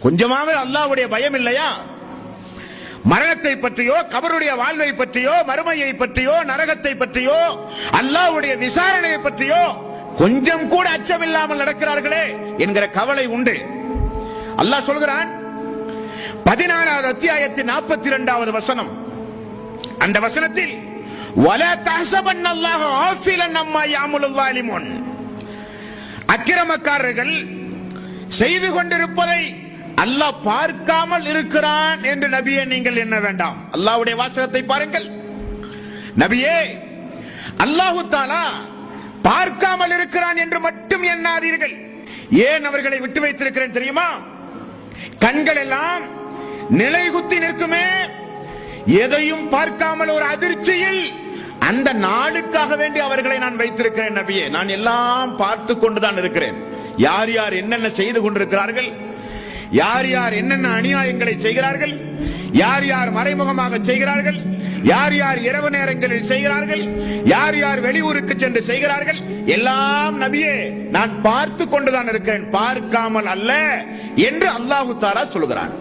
கொஞ்சமாக அல்லாஹ்வுடைய பயம் இல்லையா? மரணத்தை பற்றியோ, கபருடைய வாழ்வை பற்றியோ, மறுமையை பற்றியோ, நரகத்தை பற்றியோ, அல்லாஹ்வுடைய விசாரணையை பற்றியோ கொஞ்சம் கூட அச்சமில்லாமல் நடக்கிறார்களே என்கிற கவலை உண்டு. அல்லாஹ் சொல்கிறான் 14வது அத்தியாயத்தின் 42வது வசனம். அந்த வசனத்தில் வலா தஹ்சபன்னல்லாஹ ஆஃபிலன் அம்மா யஅமலுல் ஸாலிமூன், அக்கிரமக்காரர்கள் செய்து கொண்டிருப்பதை அல்லாஹ் பார்க்காமல் இருக்கிறான் என்று நபியே நீங்கள் எண்ண வேண்டாம். அல்லாஹ்வுடைய வாசகத்தை பாருங்கள். நபியே, அல்லாஹ் தஆலா பார்க்காமல் இருக்கிறான் என்று மட்டும் எண்ணாதீர்கள். ஏன் அவர்களை விட்டு வைத்திருக்கிறேன் தெரியுமா? கண்கள் எல்லாம் நிலைகுத்தி நிற்குமே, எதையும் பார்க்காமல் ஒரு அதிர்ச்சியில் அந்த நாளுக்காக வேண்டி அவர்களை நான் வைத்திருக்கிறேன். நபியே, நான் எல்லாம் பார்த்து கொண்டுதான் இருக்கிறேன். யார் யார் என்னென்ன செய்து கொண்டிருக்கிறார்கள், யார் யார் என்னென்ன அநியாயங்களை செய்கிறார்கள், யார் யார் மறைமுகமாக செய்கிறார்கள், யார் யார் இரவு நேரங்களில் செய்கிறார்கள், யார் யார் வெளியூருக்கு சென்று செய்கிறார்கள், எல்லாம் நபியே நான் பார்த்து கொண்டுதான் இருக்கிறேன், பார்க்காமல் அல்ல என்று அல்லாஹ் தஆலா சொல்கிறான்.